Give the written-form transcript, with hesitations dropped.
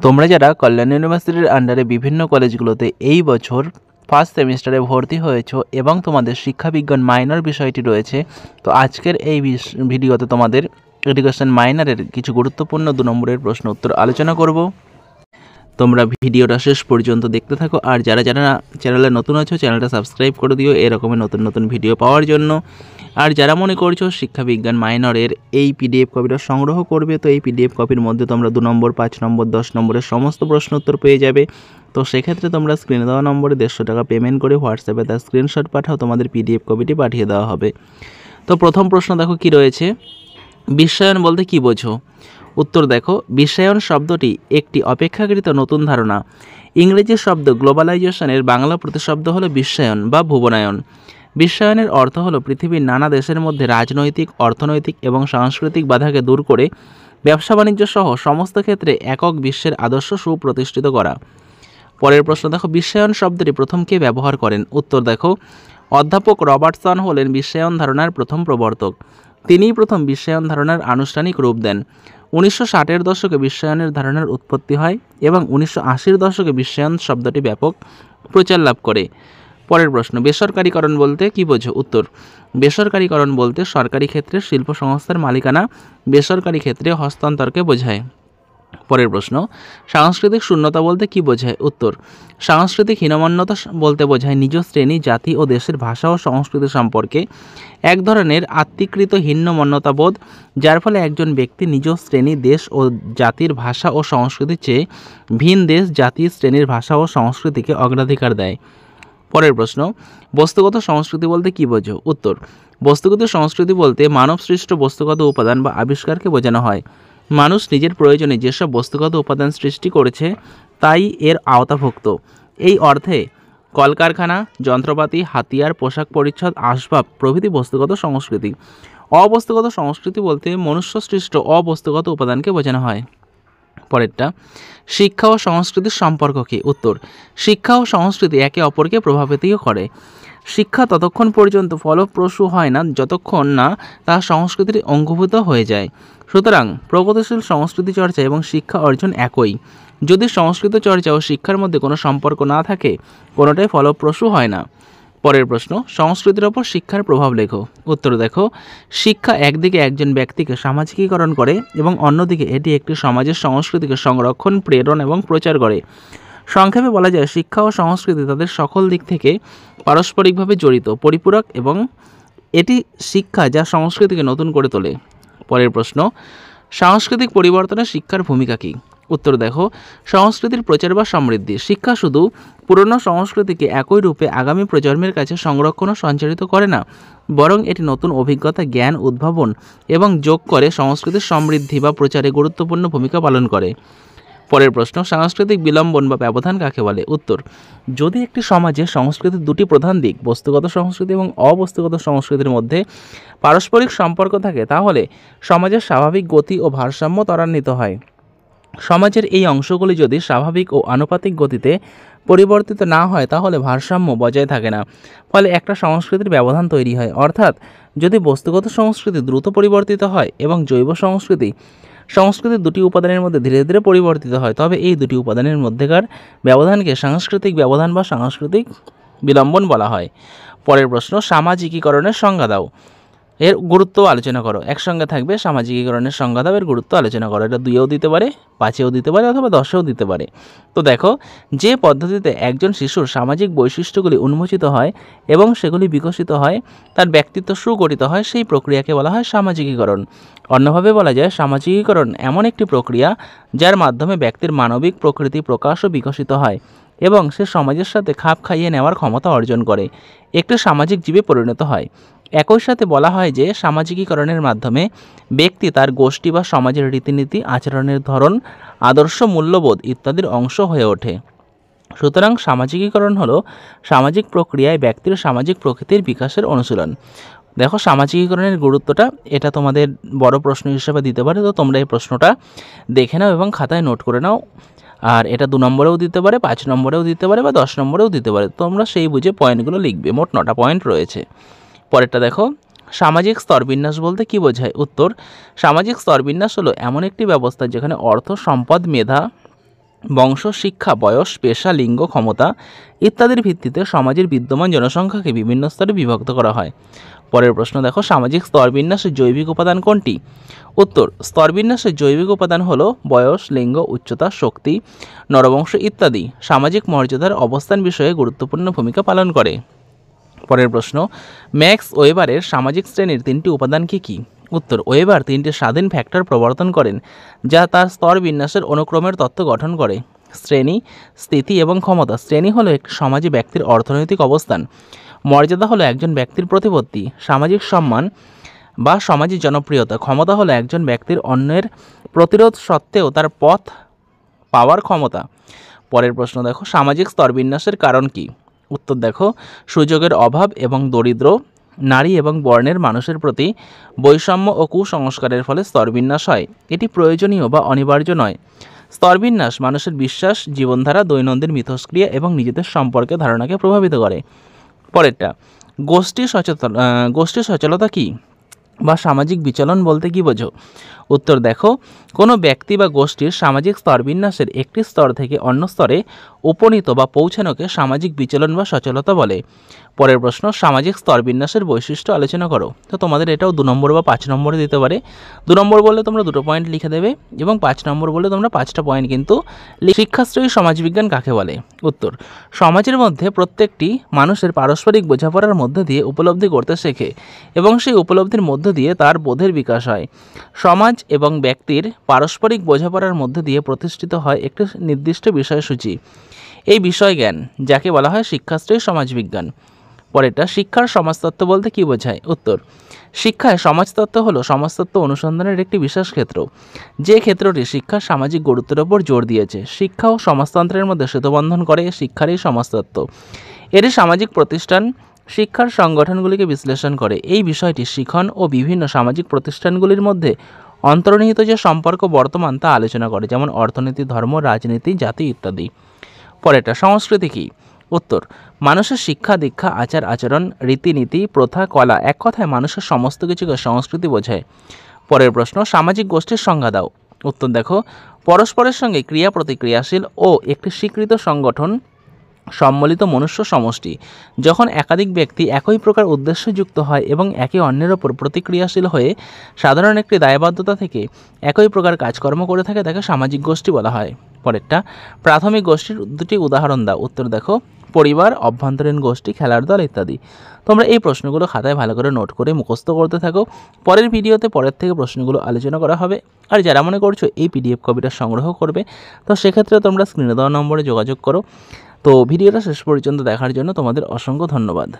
তোমরা যারা কল্যাণ ইউনিভার্সিটির আন্ডারে বিভিন্ন কলেজগুলোতে এই বছর ফার্স্ট সেমিস্টারে ভর্তি হয়েছো এবং তোমাদের শিক্ষাবিজ্ঞান মাইনর বিষয়টি রয়েছে, তো আজকের এই ভিডিওতে তোমাদের এডুকেশন মাইনরের কিছু গুরুত্বপূর্ণ 2 নম্বরের প্রশ্ন উত্তর আলোচনা করব। তোমরা ভিডিওটা শেষ পর্যন্ত দেখতে থাকো, আর যারা যারা চ্যানেলে নতুন আছো চ্যানেলটা সাবস্ক্রাইব করে দিও এরকমের নতুন নতুন ভিডিও পাওয়ার জন্য। আর যারা মনে করছো শিক্ষাবিজ্ঞান মাইনরের এই পিডিএফ কপিটা সংগ্রহ করবে, তো এই পিডিএফ কপির মধ্যে তোমরা 2 নম্বর, 5 নম্বর, 10 নম্বরের সমস্ত প্রশ্ন উত্তর পেয়ে যাবে। তো সেক্ষেত্রে তোমরা স্ক্রিনে দেওয়া নম্বরে 150 টাকা পেমেন্ট করে হোয়াটসঅ্যাপে তার স্ক্রিনশট পাঠাও, তোমাদের পিডিএফ কপিটি পাঠিয়ে দেওয়া হবে। তো প্রথম প্রশ্ন দেখো কি রয়েছে, বিশ্বায়ন বলতে কি বোঝো? উত্তর দেখো, বিশ্বায়ন শব্দটি একটি অপেক্ষাকৃত নতুন ধারণা। ইংরেজি শব্দ গ্লোবালাইজেশনের বাংলা প্রতিশব্দ হলো বিশ্বায়ন বা ভুবনায়ন। বিশ্বায়নের অর্থ হলো পৃথিবীর নানা দেশের মধ্যে রাজনৈতিক, অর্থনৈতিক এবং সাংস্কৃতিক বাধাকে দূর করে ব্যবসা বাণিজ্য সহ সমস্ত ক্ষেত্রে একক বিশ্বের আদর্শ সুপ্রতিষ্ঠিত করা। পরের প্রশ্ন দেখো, বিশ্বায়ন শব্দটি প্রথম কে ব্যবহার করেন? উত্তর দেখো, অধ্যাপক রবার্টসন হলেন বিশ্বায়ন ধারণার প্রথম প্রবর্তক। তিনিই প্রথম বিশ্বায়ন ধারণার আনুষ্ঠানিক রূপ দেন। 1960-এর দশকে বিশ্বায়নের ধারণার উৎপত্তি হয় এবং 1980-এর দশকে বিশ্বায়ন শব্দটি ব্যাপক প্রচার লাভ করে। পরের প্রশ্ন, বেসরকারীকরণ বলতে কি বোঝো? উত্তর, বেসরকারীকরণ বলতে সরকারি ক্ষেত্রে শিল্প সংস্থার মালিকানা বেসরকারি ক্ষেত্রে হস্তান্তরকে বোঝায়। পরের প্রশ্ন, সাংস্কৃতিক শূন্যতা বলতে কি বোঝায়? উত্তর, সাংস্কৃতিক হীনমন্যতা বলতে বোঝায় নিজ শ্রেণী, জাতি ও দেশের ভাষা ও সংস্কৃতি সম্পর্কে এক ধরনের আত্মীকৃত হীনমন্যতা বোধ, যার ফলে একজন ব্যক্তি নিজ শ্রেণী, দেশ ও জাতির ভাষা ও সংস্কৃতির চেয়ে ভিন দেশ, জাতি, শ্রেণীর ভাষা ও সংস্কৃতিকে অগ্রাধিকার দেয়। পরের প্রশ্ন, বস্তুগত সংস্কৃতি বলতে কি বোঝো? উত্তর, বস্তুগত সংস্কৃতি বলতে মানবসৃষ্ট বস্তুগত উপাদান বা আবিষ্কারকে বোঝানো হয়। মানুষ নিজের প্রয়োজনে যেসব বস্তুগত উপাদান সৃষ্টি করেছে তাই এর আওতাভুক্ত। এই অর্থে কলকারখানা, যন্ত্রপাতি, হাতিয়ার, পোশাক পরিচ্ছদ, আসবাব প্রভৃতি বস্তুগত সংস্কৃতি। অবস্তুগত সংস্কৃতি বলতে মনুষ্যসৃষ্ট অবস্তুগত উপাদানকে বোঝানো হয়। পরেরটা, শিক্ষা ও সংস্কৃতির সম্পর্ক কি? উত্তর, শিক্ষা ও সংস্কৃতি একে অপরকে প্রভাবিত করে। শিক্ষা ততক্ষণ পর্যন্ত ফলপ্রসূ হয় না যতক্ষণ না তা সংস্কৃতির অঙ্গীভূত হয়ে যায়। সুতরাং প্রগতিশীল সংস্কৃতি চর্চা এবং শিক্ষা অর্জন একই। যদি সংস্কৃত চর্চা ও শিক্ষার মধ্যে কোনো সম্পর্ক না থাকে, কোনোটাই ফলপ্রসূ হয় না। পরের প্রশ্ন, সংস্কৃতির ওপর শিক্ষার প্রভাব লেখো। উত্তর দেখো, শিক্ষা একদিকে একজন ব্যক্তিকে সামাজিকীকরণ করে এবং অন্যদিকে এটি একটি সমাজের সংস্কৃতিকে সংরক্ষণ, প্রেরণ এবং প্রচার করে। সংক্ষেপে বলা যায়, শিক্ষা ও সংস্কৃতি তাদের সকল দিক থেকে পারস্পরিকভাবে জড়িত, পরিপূরক এবং এটি শিক্ষা যা সংস্কৃতিকে নতুন করে তোলে। পরের প্রশ্ন, সাংস্কৃতিক পরিবর্তনে শিক্ষার ভূমিকা কী? উত্তর দেখো, সংস্কৃতির প্রচার বা সমৃদ্ধি। শিক্ষা শুধু পুরনো সংস্কৃতিকে একই রূপে আগামী প্রজন্মের কাছে সংরক্ষণ ও সঞ্চারিত করে না, বরং এটি নতুন অভিজ্ঞতা, জ্ঞান, উদ্ভাবন এবং যোগ করে সংস্কৃতির সমৃদ্ধি বা প্রচারে গুরুত্বপূর্ণ ভূমিকা পালন করে। পরের প্রশ্ন, সাংস্কৃতিক বিলম্বন বা ব্যবধান কাকে বলে? উত্তর, যদি একটি সমাজে সংস্কৃতির দুটি প্রধান দিক, বস্তুগত সংস্কৃতি এবং অবস্তুগত সংস্কৃতির মধ্যে পারস্পরিক সম্পর্ক থাকে, তাহলে সমাজের স্বাভাবিক গতি ও ভারসাম্য ত্বরান্বিত হয়। সমাজের এই অংশগুলি যদি স্বাভাবিক ও আনুপাতিক গতিতে পরিবর্তিত না হয়, তাহলে ভারসাম্য বজায় থাকে না, ফলে একটা সংস্কৃতির ব্যবধান তৈরি হয়। অর্থাৎ যদি বস্তুগত সংস্কৃতি দ্রুত পরিবর্তিত হয় এবং জৈব সংস্কৃতির দুটি উপাদানের মধ্যে ধীরে ধীরে পরিবর্তিত হয়, তবে এই দুটি উপাদানের মধ্যেকার ব্যবধানকে সাংস্কৃতিক ব্যবধান বা সাংস্কৃতিক বিলম্বন বলা হয়। পরের প্রশ্ন, সামাজিকীকরণের সংজ্ঞা দাও, এর গুরুত্ব আলোচনা করো। একসঙ্গে থাকবে, সামাজিকীকরণের সংজ্ঞা দাও, এর গুরুত্ব আলোচনা করো। এটা 2-এও দিতে পারে, 5-এও দিতে পারে অথবা 10-এও দিতে পারে। তো দেখো, যে পদ্ধতিতে একজন শিশুর সামাজিক বৈশিষ্ট্যগুলি উন্মোচিত হয় এবং সেগুলি বিকশিত হয়, তার ব্যক্তিত্ব সুগঠিত হয়, সেই প্রক্রিয়াকে বলা হয় সামাজিকীকরণ। অন্যভাবে বলা যায়, সামাজিকীকরণ এমন একটি প্রক্রিয়া যার মাধ্যমে ব্যক্তির মানবিক প্রকৃতি প্রকাশ ও বিকশিত হয় এবং সে সমাজের সাথে খাপ খাইয়ে নেওয়ার ক্ষমতা অর্জন করে, একটি সামাজিক জীবে পরিণত হয়। একই সাথে বলা হয় যে সামাজিকীকরণের মাধ্যমে ব্যক্তি তার গোষ্ঠী বা সমাজের রীতিনীতি, আচরণের ধরন, আদর্শ, মূল্যবোধ ইত্যাদির অংশ হয়ে ওঠে। সুতরাং সামাজিকীকরণ হলো সামাজিক প্রক্রিয়ায় ব্যক্তির সামাজিক প্রকৃতির বিকাশের অনুশীলন। দেখো, সামাজিকীকরণের গুরুত্বটা এটা তোমাদের বড় প্রশ্ন হিসেবে দিতে পারে, তো তোমরা এই প্রশ্নটা দেখে নাও এবং খাতায় নোট করে নাও। আর এটা 2 নম্বরেও দিতে পারে, 5 নম্বরেও দিতে পারে বা 10 নম্বরেও দিতে পারে। তোমরা সেই বুঝে পয়েন্টগুলো লিখবে। মোট 9টা পয়েন্ট রয়েছে। পরেরটা দেখো, সামাজিক স্তরবিন্যাস বলতে কি বোঝায়? উত্তর, সামাজিক স্তরবিন্যাস হলো এমন একটি ব্যবস্থা যেখানে অর্থ, সম্পদ, মেধা বংশ, শিক্ষা, বয়স, পেশা, লিঙ্গ, ক্ষমতা ইত্যাদির ভিত্তিতে সমাজের বিদ্যমান জনসংখ্যাকে বিভিন্ন স্তরে বিভক্ত করা হয়। পরের প্রশ্ন দেখো, সামাজিক স্তরবিন্যাসের জৈবিক উপাদান কোনটি? উত্তর, স্তরবিন্যাসের জৈবিক উপাদান হলো বয়স, লিঙ্গ, উচ্চতা, শক্তি, নরবংশ ইত্যাদি সামাজিক মর্যাদার অবস্থান বিষয়ে গুরুত্বপূর্ণ ভূমিকা পালন করে। পরের প্রশ্ন, ম্যাক্স ওয়েবারের সামাজিক শ্রেণীর তিনটি উপাদান কী কী? উত্তর, ওয়েবার তিনটি স্বাধীন ফ্যাক্টর প্রবর্তন করেন যা তার স্তর বিন্যাসের অনুক্রমের তত্ত্ব গঠন করে। শ্রেণী, স্থিতি এবং ক্ষমতা। শ্রেণী হলো একটি সমাজে ব্যক্তির অর্থনৈতিক অবস্থান। মর্যাদা হলো একজন ব্যক্তির প্রতিপত্তি, সামাজিক সম্মান বা সমাজের জনপ্রিয়তা। ক্ষমতা হলো একজন ব্যক্তির অন্যের প্রতিরোধ সত্ত্বেও তার পথ পাওয়ার ক্ষমতা। পরের প্রশ্ন দেখো, সামাজিক স্তরবিন্যাসের কারণ কি? উত্তর দেখো, সুযোগের অভাব এবং দরিদ্র, নারী এবং বর্ণের মানুষের প্রতি বৈষম্য ও কুসংস্কারের ফলে স্তরবিন্যাস হয়। এটি প্রয়োজনীয় বা অনিবার্য নয়। স্তরবিন্যাস মানুষের বিশ্বাস, জীবনধারা, দৈনন্দিন মিথস্ক্রিয়া এবং নিজেদের সম্পর্কে ধারণাকে প্রভাবিত করে। পরেরটা, গোষ্ঠী সচলতা কি বা সামাজিক বিচলন বলতে কী বোঝো? উত্তর দেখো, কোনো ব্যক্তি বা গোষ্ঠীর সামাজিক স্তরবিন্যাসের একটি স্তর থেকে অন্য স্তরে উপনীত বা পৌঁছানোকে সামাজিক বিচলন বা সচলতা বলে। পরের প্রশ্ন, সামাজিক স্তরবিন্যাসের বৈশিষ্ট্য আলোচনা করো। তো তোমাদের এটাও 2 নম্বর বা 5 নম্বরে দিতে পারে। 2 নম্বর বললে তোমরা 2টো পয়েন্ট লিখে দেবে এবং 5 নম্বর বললে তোমরা 5টা পয়েন্ট কিন্তু। শিক্ষাশ্রয়ী সমাজবিজ্ঞান কাকে বলে? উত্তর, সমাজের মধ্যে প্রত্যেকটি মানুষের পারস্পরিক বোঝাপড়ার মধ্য দিয়ে উপলব্ধি করতে শেখে এবং সেই উপলব্ধির মধ্য দিয়ে তার বোধের বিকাশ হয়। সমাজ এবং ব্যক্তির পারস্পরিক বোঝাপড়ার মধ্য দিয়ে প্রতিষ্ঠিত হয় একটি নির্দিষ্ট বিষয়সূচি। এই বিষয় জ্ঞান যাকে বলা হয় শিক্ষাশ্রয়ী সমাজবিজ্ঞান। পরেরটা, শিক্ষার সমাজতত্ত্ব বলতে কী বোঝায়? উত্তর, শিক্ষায় সমাজতত্ত্ব হলো সমাজতত্ত্ব অনুসন্ধানের একটি বিশেষ ক্ষেত্র, যে ক্ষেত্রটি শিক্ষার সামাজিক গুরুত্বের ওপর জোর দিয়েছে। শিক্ষা ও সমাজতন্ত্রের মধ্যে সেতুবন্ধন করে শিক্ষারই সমাজতত্ত্ব। এটি সামাজিক প্রতিষ্ঠান শিক্ষার সংগঠনগুলিকে বিশ্লেষণ করে। এই বিষয়টি শিখন ও বিভিন্ন সামাজিক প্রতিষ্ঠানগুলির মধ্যে অন্তর্নিহিত যে সম্পর্ক বর্তমান তা আলোচনা করে, যেমন অর্থনীতি, ধর্ম, রাজনীতি, জাতি ইত্যাদি। পরেরটা, সংস্কৃতি কী? উত্তর, মানুষের শিক্ষা, দীক্ষা, আচার আচরণ, রীতিনীতি, প্রথা, কলা, এক কথায় মানুষের সমস্ত কিছুকে সংস্কৃতি বোঝায়। পরের প্রশ্ন, সামাজিক গোষ্ঠীর সংজ্ঞা দাও। উত্তর দেখো, পরস্পরের সঙ্গে ক্রিয়া প্রতিক্রিয়াশীল ও একটি স্বীকৃত সংগঠন সম্মিলিত মনুষ্য সমষ্টি। যখন একাধিক ব্যক্তি একই প্রকার উদ্দেশ্যযুক্ত হয় এবং একে অন্যের ওপর প্রতিক্রিয়াশীল হয়ে সাধারণ একটি দায়বদ্ধতা থেকে একই প্রকার কাজকর্ম করে থাকে তাকে সামাজিক গোষ্ঠী বলা হয়। পরেরটা, প্রাথমিক গোষ্ঠীর 2টি উদাহরণ দাও। উত্তর দেখো, পরিবার, অভ্যন্তরীণ গোষ্ঠী, খেলার দল ইত্যাদি। তোমরা এই প্রশ্নগুলো খাতায় ভালো করে নোট করে মুখস্থ করতে থাকো। পরের ভিডিওতে পরের থেকে প্রশ্নগুলো আলোচনা করা হবে। আর যারা মনে করছো এই PDF কপিটা সংগ্রহ করবে, তো সেক্ষেত্রে তোমরা স্ক্রিনে দেওয়া নম্বরে যোগাযোগ করো। তো ভিডিওটা শেষ পর্যন্ত দেখার জন্য তোমাদের অসংখ্য ধন্যবাদ।